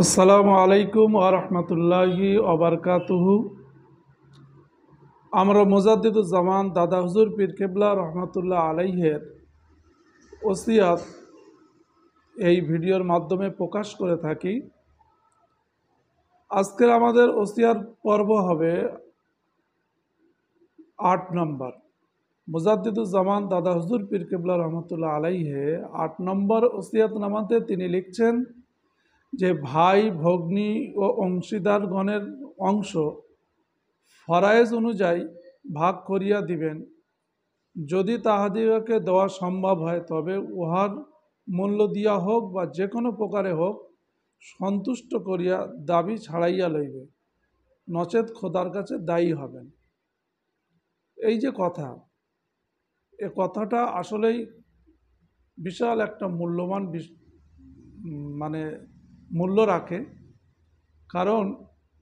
আসসালামু আলাইকুম ওয়া রাহমাতুল্লাহি ওয়া বারাকাতুহু। আমরা মুজাদ্দিদুজ্জামান দাদা হুজুর পীর কেবলা রহমাতুল্লাহ আলাইহের ওসিয়াত এই ভিডিওর মাধ্যমে প্রকাশ করে থাকি। আজকের আমাদের ওসিয়াত পর্ব হবে ৮ নম্বর। মুজাদ্দিদুজ্জামান দাদা হুজুর পীর কেবলা রহমাতুল্লাহ আলাইহে ৮ নম্বর ওসিয়াতনামাতে তিনি লিখছেন যে ভাই ভগ্নী ও অংশীদারগণের অংশ ফরায়েজ অনুযায়ী ভাগ করিয়া দিবেন। যদি তাহাদিগকে দেওয়া সম্ভব হয় তবে উহার মূল্য দিয়া হোক বা যে কোনো প্রকারে হোক সন্তুষ্ট করিয়া দাবি ছাড়াইয়া লইবে, নচেত খোদার কাছে দায়ী হবেন। এই যে কথা, এ কথাটা আসলেই বিশাল একটা মূল্যবান মানে মূল্য রাখে। কারণ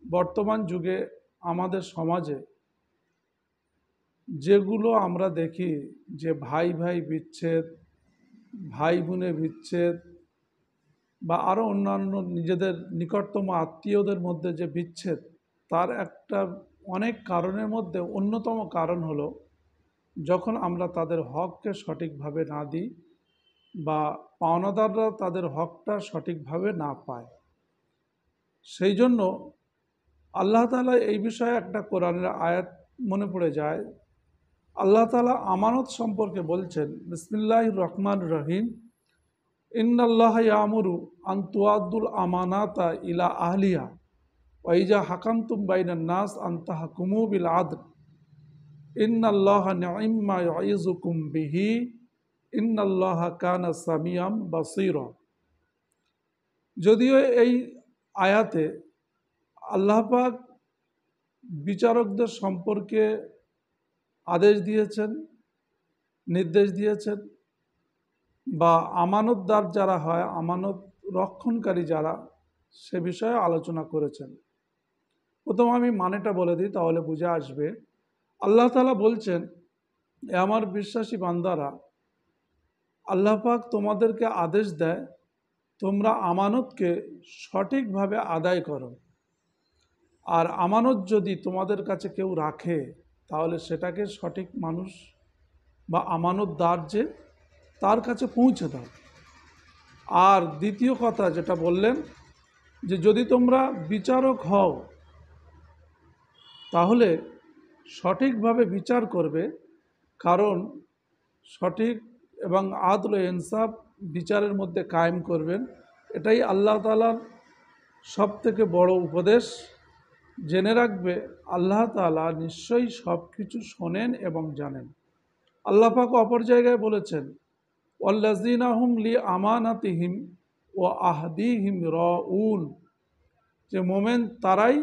বর্তমান যুগে আমাদের সমাজে যেগুলো আমরা দেখি যে ভাই ভাই বিচ্ছেদ, ভাই বোনে বিচ্ছেদ, বা আরও অন্যান্য নিজেদের নিকটতম আত্মীয়দের মধ্যে যে বিচ্ছেদ, তার একটা অনেক কারণের মধ্যে অন্যতম কারণ হলো যখন আমরা তাদের হককে সঠিকভাবে না দিই বা পাওনাদাররা তাদের হকটা সঠিকভাবে না পায়। সেই জন্য আল্লাহ তাআলা এই বিষয়ে একটা কোরআনের আয়াত মনে পড়ে যায়। আল্লাহ তাআলা আমানত সম্পর্কে বলছেন, বিসমিল্লাহির রহমানির রহিম, ইন্নাল্লাহা ইয়ামুরু আন তুআদ্দুল আমানাতা ইলা আহলিহা ওয়া ইজা হাকামতুম বাইনান নাস আন তাহকুমু বিল আদল ইন্নাল্লাহা নি'ম্মা ইয়াইযুকুম বিহি ইন্নাল্লাহা কানা সামিয়াম বাসীরা। যদিও এই আয়াতে আল্লাহ পাক বিচারকদের সম্পর্কে আদেশ দিয়েছেন, নির্দেশ দিয়েছেন, বা আমানতদার যারা হয়, আমানত রক্ষণকারী যারা, সে বিষয়ে আলোচনা করেছেন। প্রথম আমি মানেটা বলে দিই, তাহলে বুঝে আসবে। আল্লাহ তাআলা বলছেন, এ আমার বিশ্বাসী বান্দারা, আল্লাহ পাক তোমাদেরকে আদেশ দেয় তোমরা আমানতকে সঠিকভাবে আদায় করো। আর আমানত যদি তোমাদের কাছে কেউ রাখে তাহলে সেটাকে সঠিক মানুষ বা আমানতদার যে, তার কাছে পৌঁছে দাও। আর দ্বিতীয় কথা যেটা বললেন, যে যদি তোমরা বিচারক হও তাহলে সঠিকভাবে বিচার করবে, কারণ সঠিক এবং আদল ইনসাফ বিচারের মধ্যে কায়েম করবেন। এটাই আল্লাহ তাআলার সব থেকে বড় উপদেশ। জেনে রাখবে আল্লাহ তাআলা নিশ্চয়ই সব কিছু শোনেন এবং জানেন। আল্লাহ পাক অপর জায়গায় বলেছেন, ওয়াল্লাযীনা হুম লি আমানাতিহিম ওয়া আহদিহিম রাউন, যে মোমেন তারাই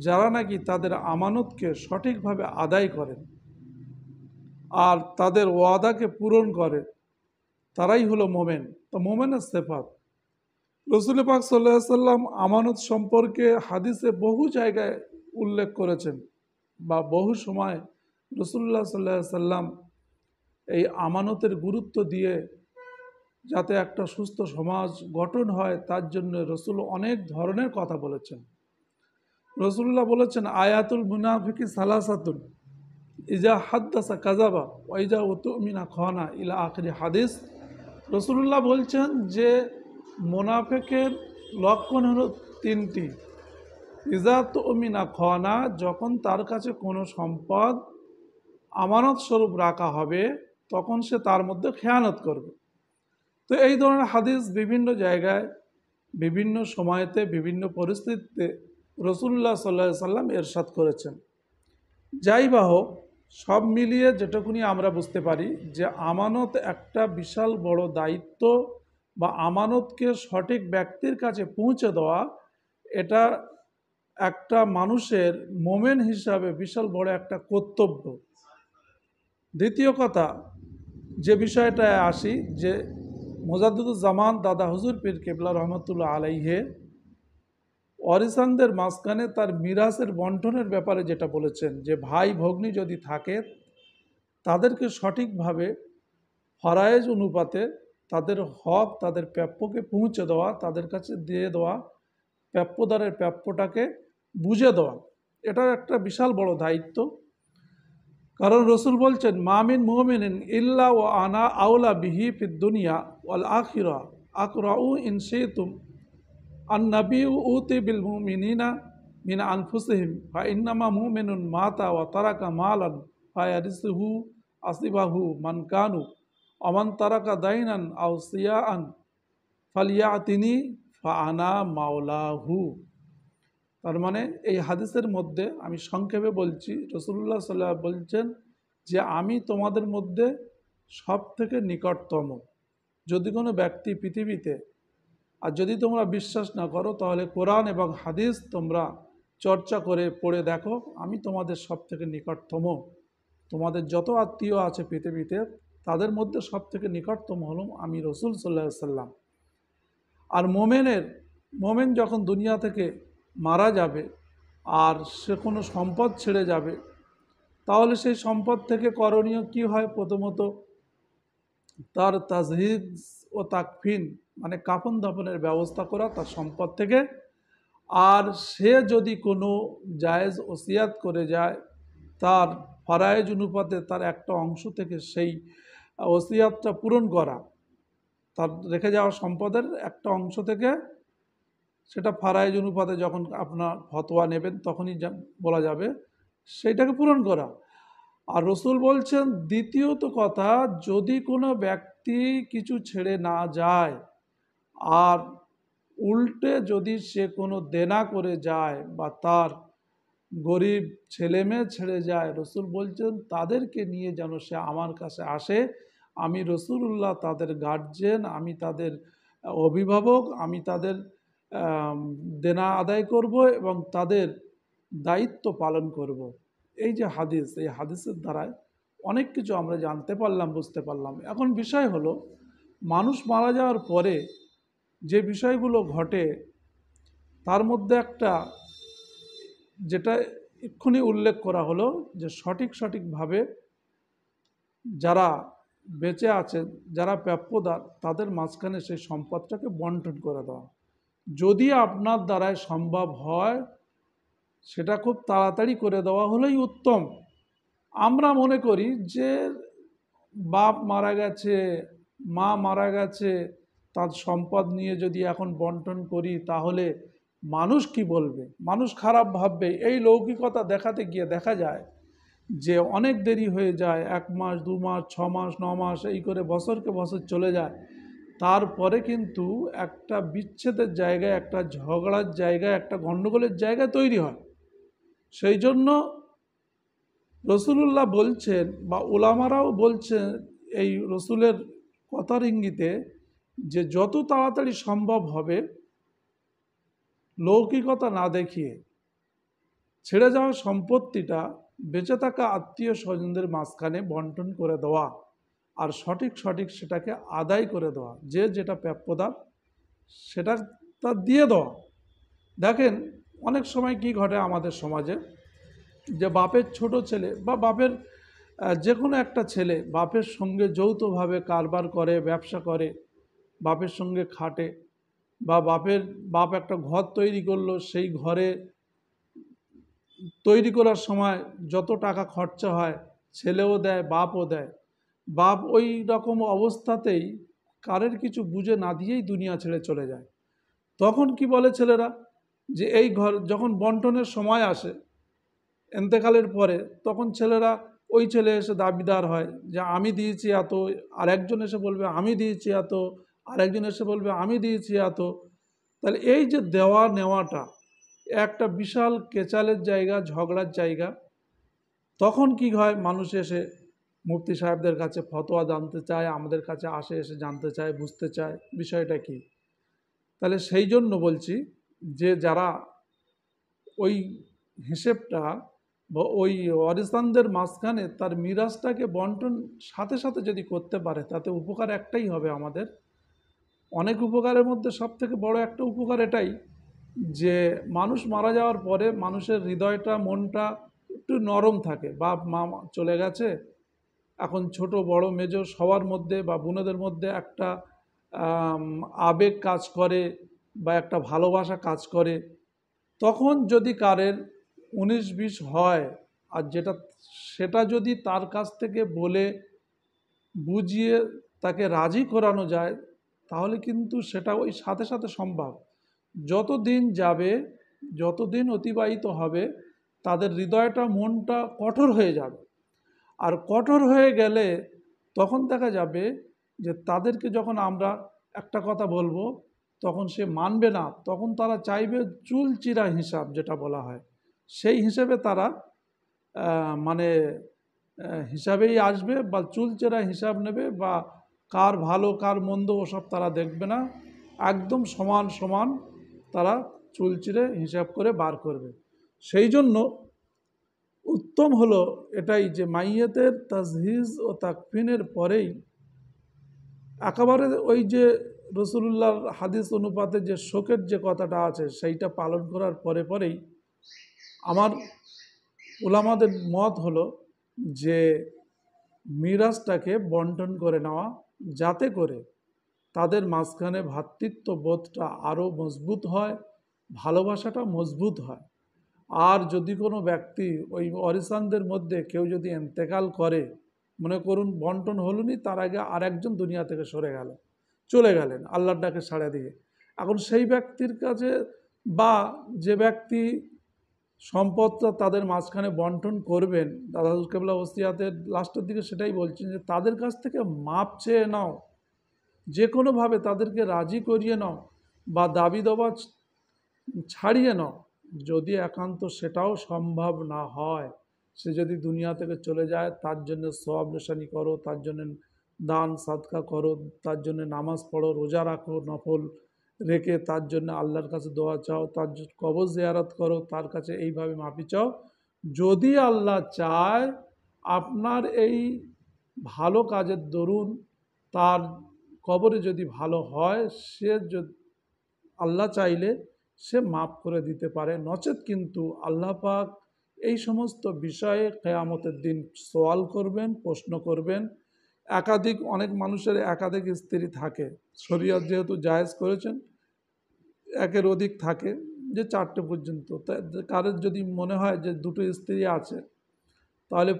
যারা নাকি তাদের আমানতকে সঠিকভাবে আদায় করেন আর তাদের ওয়াদাকে পূরণ করে, তারাই হলো মোমেন। তো মোমেনের সিফাত রাসূল পাক সাল্লাল্লাহু আলাইহি সাল্লাম আমানত সম্পর্কে হাদিসে বহু জায়গায় উল্লেখ করেছেন, বা বহু সময় রাসূলুল্লাহ সাল্লাল্লাহু আলাইহি সাল্লাম এই আমানতের গুরুত্ব দিয়ে যাতে একটা সুস্থ সমাজ গঠন হয় তার জন্য রাসূল অনেক ধরনের কথা বলেছেন। রাসূলুল্লাহ বলেছেন, আয়াতুল মুনাফিকি সালাসাতুন, ইজা হাদ্দাসা কাযাবা ওয়া ইজা উতুমিনা খানা, ইলা আখিরি হাদিস। রাসূলুল্লাহ বলছেন যে মুনাফিকের লক্ষণ হলো তিনটি। ইজা তুমিনা খানা, যখন তার কাছে কোনো সম্পদ আমানত স্বরূপ রাখা হবে তখন সে তার মধ্যে খেয়ানত করবে। তো এই ধরনের হাদিস বিভিন্ন জায়গায়, বিভিন্ন সময়তে, বিভিন্ন পরিস্থিতিতে রাসূলুল্লাহ সাল্লাল্লাহু আলাইহি সাল্লাম ইরশাদ করেছেন। যাই বা হোক, সব মিলিয়ে যেটুকুনি আমরা বুঝতে পারি যে আমানত একটা বিশাল বড় দায়িত্ব, বা আমানতকে সঠিক ব্যক্তির কাছে পৌঁছে দেওয়া, এটা একটা মানুষের মোমেন হিসাবে বিশাল বড় একটা কর্তব্য। দ্বিতীয় কথা, যে বিষয়টায় আসি, যে মুজাদ্দিদুজ্জামান দাদা হুজুর পীর কেবলা রহমতুল্লাহ আলাইহে ওয়ারিসানদের মাঝখানে তার মিরাসের বন্টনের ব্যাপারে যেটা বলেছেন, যে ভাই ভগ্নী যদি থাকে তাদেরকে সঠিকভাবে ফরায়েজ অনুপাতে তাদের হক, তাদের প্রাপ্যকে পৌঁছে দেওয়া, তাদের কাছে দিয়ে দেওয়া, প্রাপ্যদারের প্রাপ্যটাকে বুঝে দেওয়া, এটাও একটা বিশাল বড় দায়িত্ব। কারণ রসুল বলছেন, মামিন মুমিনিন ইল্লা ও আনা আউলা বিহি ফিদ দুনিয়া ওয়াল আখিরা আকরাউ ইন শিতুম আন নবী উতি বিল মুমিনিনা মিন আনফুসিহিম ফা ইন্নামা মুমিনুন মাতা ওয়া তারাকা মালান ফায়ারিসুহু আসিবাহু মান কানু অমান তারাকা দাইনান আও সিয়াআন ফালিয়াতিনি ফা আনা মাওলাহু। তার মানে এই হাদিসের মধ্যে আমি সংক্ষেপে বলছি, রাসূলুল্লাহ সাল্লাল্লাহু আলাইহি ওয়াসাল্লাম বলছেন যে আমি তোমাদের মধ্যে সব থেকে নিকটতম। যদি কোনো ব্যক্তি পৃথিবীতে, আর যদি তোমরা বিশ্বাস না করো তাহলে কোরআন এবং হাদিস তোমরা চর্চা করে পড়ে দেখো, আমি তোমাদের সব থেকে নিকটতম। তোমাদের যত আত্মীয় আছে পৃথিবীতে তাদের মধ্যে সব থেকে নিকটতম হলাম আমি, রসুল সাল্লাল্লাহু আলাইহি ওয়াসাল্লাম। আর মোমেন যখন দুনিয়া থেকে মারা যাবে আর সে কোনো সম্পদ ছেড়ে যাবে, তাহলে সেই সম্পদ থেকে করণীয় কি হয়? প্রথমত তার তাজহিজ ও তাকফিন, মানে কাফন দাফনের ব্যবস্থা করা তার সম্পদ থেকে। আর সে যদি কোনো জায়েজ ওসিয়াত করে যায়, তার ফারায়েজ অনুপাতে তার একটা অংশ থেকে সেই ওসিয়াতটা পূরণ করা, তার রেখে যাওয়া সম্পদের একটা অংশ থেকে, সেটা ফারায়েজ অনুপাতে যখন আপনার ফতোয়া নেবেন তখনই বলা যাবে, সেইটাকে পূরণ করা। আর রসুল বলছেন দ্বিতীয়ত কথা, যদি কোনো ব্যক্তি কিছু ছেড়ে না যায় আর উল্টে যদি সে কোনো দেনা করে যায় বা তার গরিব ছেলেমেয়ে ছেড়ে যায়, রসুল বলছেন তাদেরকে নিয়ে যেন সে আমার কাছে আসে। আমি রসুলুল্লাহ তাদের গার্জেন, আমি তাদের অভিভাবক, আমি তাদের দেনা আদায় করব এবং তাদের দায়িত্ব পালন করব। এই যে হাদিস, এই হাদিসের দ্বারায় অনেক কিছু আমরা জানতে পারলাম, বুঝতে পারলাম। এখন বিষয় হলো, মানুষ মারা যাওয়ার পরে যে বিষয়গুলো ঘটে তার মধ্যে একটা, যেটা এক্ষুনি উল্লেখ করা হলো, যে সঠিকভাবে যারা বেঁচে আছেন, যারা প্রাপ্যদার, তাদের মাঝখানে সেই সম্পদটাকে বন্টন করে দেওয়া। যদি আপনার দ্বারায় সম্ভব হয় সেটা খুব তাড়াতাড়ি করে দেওয়া হলেই উত্তম। আমরা মনে করি যে বাপ মারা গেছে, মা মারা গেছে, তার সম্পদ নিয়ে যদি এখন বন্টন করি তাহলে মানুষ কি বলবে, মানুষ খারাপ ভাববে। এই লৌকিকতা দেখাতে গিয়ে দেখা যায় যে অনেক দেরি হয়ে যায়, 1 মাস 2 মাস 6 মাস 9 মাস এই করে বছরকে বছর চলে যায়। তারপরে কিন্তু একটা বিচ্ছেদের জায়গায়, একটা ঝগড়ার জায়গায়, একটা গণ্ডগোলের জায়গা তৈরি হয়। সেই জন্য রসুলুল্লাহ বলছেন বা ওলামারাও বলছেন এই রসুলের কথার ইঙ্গিতে, যে যত তাড়াতাড়ি সম্ভব হবে লৌকিকতা না দেখিয়ে ছেড়ে যাওয়া সম্পত্তিটা বেঁচে থাকা আত্মীয় স্বজনদের মাঝখানে বন্টন করে দেওয়া, আর সঠিক সেটাকে আদায় করে দেওয়া, যে যেটা প্রাপ্যতা সেটা তার দিয়ে দেওয়া। দেখেন অনেক সময় কি ঘটে আমাদের সমাজে, যে বাপের ছোট ছেলে বা বাপের যে কোনো একটা ছেলে বাপের সঙ্গে যৌথভাবে কারবার করে, ব্যবসা করে, বাপের সঙ্গে খাটে, বা বাপ একটা ঘর তৈরি করলো, সেই ঘরে তৈরি করার সময় যত টাকা খরচা হয় ছেলেও দেয়, বাপও দেয়। বাপ ওই রকম অবস্থাতেই কারের কিছু বুঝে না দিয়েই দুনিয়া ছেড়ে চলে যায়। তখন কি বলে ছেলেরা, যে এই ঘর যখন বন্টনের সময় আসে এন্তেকালের পরে, তখন ছেলেরা, ওই ছেলে এসে দাবিদার হয় যে আমি দিয়েছি এত, আর একজন এসে বলবে আমি দিয়েছি এত, আর একজন এসে বলবে আমি দিয়েছি এত। তাহলে এই যে দেওয়া নেওয়াটা একটা বিশাল কেচালের জায়গা, ঝগড়ার জায়গা। তখন কি হয়, মানুষ এসে মুফতি সাহেবদের কাছে ফতোয়া জানতে চায়, আমাদের কাছে আসে, এসে জানতে চায়, বুঝতে চায় বিষয়টা কি। তাহলে সেই জন্য বলছি যে যারা ওই হিসেবটা বা ওই ওয়ারিসানদের মাঝখানে তার মিরাজটাকে বন্টন সাথে সাথে যদি করতে পারে, তাতে উপকার একটাই হবে আমাদের। অনেক উপকারের মধ্যে সব থেকে বড় একটা উপকার এটাই, যে মানুষ মারা যাওয়ার পরে মানুষের হৃদয়টা, মনটা একটু নরম থাকে। বাপ মা চলে গেছে, এখন ছোট বড় মেজো সবার মধ্যে বা বোনেদের মধ্যে একটা আবেগ কাজ করে, বা একটা ভালোবাসা কাজ করে, তখন যদি কারের 19-20 হয়, আর সেটা যদি তার কাছ থেকে বলে বুঝিয়ে তাকে রাজি করানো যায়, তাহলে কিন্তু সেটা ওই সাথে সাথে সম্ভব। যত দিন যাবে, যত দিন অতিবাহিত হবে, তাদের হৃদয়টা, মনটা কঠোর হয়ে যাবে। আর কঠোর হয়ে গেলে তখন দেখা যাবে যে তাদেরকে যখন আমরা একটা কথা বলবো, তখন সে মানবে না। তখন তারা চাইবে চুলচিরা হিসাব, যেটা বলা হয়, সেই হিসেবে তারা মানে হিসাবেই আসবে, বা চুলচেরা হিসাব নেবে, বা কার ভালো কার মন্দ ওসব তারা দেখবে না। একদম সমান সমান তারা চুলচিরে হিসাব করে বার করবে। সেই জন্য উত্তম হলো এটাই যে মাইয়েতের তাজহিজ ও তাকফিনের পরেই একেবারে ওই যে রসুলুল্লাহর হাদিস অনুপাতে যে শোকের যে কথাটা আছে, সেইটা পালন করার পরে পরেই আমার উলামাদের মত হলো যে মিরাজটাকে বন্টন করে নেওয়া, যাতে করে তাদের মাঝখানে ভ্রাতৃত্ব বোধটা আরও মজবুত হয়, ভালোবাসাটা মজবুত হয়। আর যদি কোনো ব্যক্তি ওই অরিসানদের মধ্যে কেউ যদি ইন্তেকাল করে, মনে করুন বন্টন হলুনি, তার আগে আর একজন দুনিয়া থেকে সরে গেল, চলে গেলেন আল্লাহর ডাকে সাড়া দিয়ে, এখন সেই ব্যক্তির কাছে, বা যে ব্যক্তি সম্পদটা তাদের মাঝখানে বন্টন করবেন, দাদা কেবলা ওসিয়াতের লাস্টের দিকে সেটাই বলছেন যে তাদের কাছ থেকে মাপ চেয়ে নাও, যে কোনোভাবে তাদেরকে রাজি করিয়ে নাও, বা দাবি দাবা ছাড়িয়ে নাও। যদি একান্ত সেটাও সম্ভব না হয়, সে যদি দুনিয়া থেকে চলে যায়, তার জন্য সওয়াব নিশানি করো, তার জন্য দান সাদকা করো, তার জন্য নামাজ পড়ো, রোজা রাখো নফল রেখে, তার জন্য আল্লাহর কাছে দোয়া চাও, তার কবর জিয়ারত করো, তার কাছে এইভাবে মাফি চাও। যদি আল্লাহ চায় আপনার এই ভালো কাজের দরুন তার কবরে যদি ভালো হয়, সে আল্লাহ চাইলে সে মাফ করে দিতে পারে। নচেত কিন্তু আল্লাহ পাক এই সমস্ত বিষয়ে কিয়ামতের দিন সওয়াল করবেন, প্রশ্ন করবেন। অনেক মানুষের একাধিক স্ত্রী থাকে, শরীয়ত যেহেতু জায়েজ করেছেন, একের অধিক থাকে, যে 4টে পর্যন্ত। কারোর যদি মনে হয় যে 2টো স্ত্রী আছে, তাহলে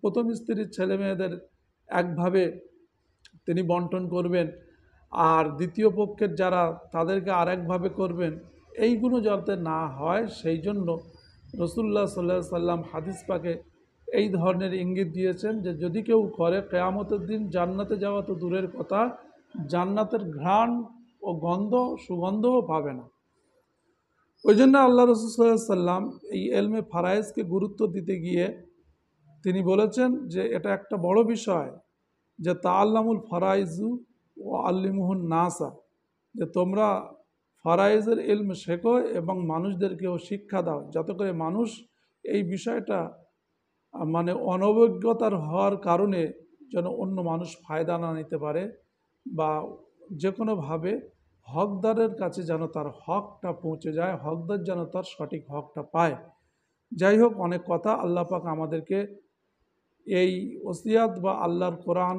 প্রথম স্ত্রীর ছেলে মেয়েদের একভাবে তিনি বন্টন করবেন, আর দ্বিতীয় পক্ষের যারা, তাদেরকে আরেকভাবে করবেন। এইগুলো যাতে না হয়, সেই জন্য রসুল্লাহ সাল্লাল্লাহু আলাইহি সাল্লাম হাদিস পাকে এই ধরনের ইঙ্গিত দিয়েছেন যে যদি কেউ করে, কিয়ামতের দিন জান্নাতে যাওয়া তো দূরের কথা, জান্নাতের ঘ্রাণ ও সুগন্ধও পাবে না। ওই জন্য আল্লাহ রসুল সাল্লাল্লাহু আলাইহি সাল্লাম এই এলমে ফারায়েজকে গুরুত্ব দিতে গিয়ে তিনি বলেছেন যে এটা একটা বড় বিষয়, যে তাআল্লামুল ফারাইজু ও আল্লিমুহুন নাসা, যে তোমরা ফারাইজের ইলম শেখো এবং মানুষদেরকেও শিক্ষা দাও, যাতে করে মানুষ এই বিষয়টা মানে অনভিজ্ঞতার হওয়ার কারণে যেন অন্য মানুষ ফায়দা না নিতে পারে, বা যে কোনোভাবে হকদারের কাছে যেন তার হকটা পৌঁছে যায়, হকদার যেন তার সঠিক হকটা পায়। যাই হোক, অনেক কথা। আল্লাহ পাক আমাদেরকে এই ওসিয়াত বা আল্লাহর কোরআন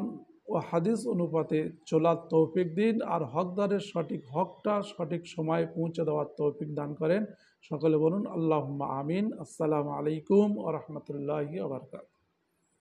ও হাদিস অনুপাতে চলার তৌফিক দিন, আর হকদারের সঠিক হকটা সঠিক সময়ে পৌঁছে দেওয়ার তৌফিক দান করেন। সকলে বলুন আল্লাহুম্মা আমিন। আসসালামু আলাইকুম ওয়া রাহমাতুল্লাহি ওয়া বারাকাতুহু।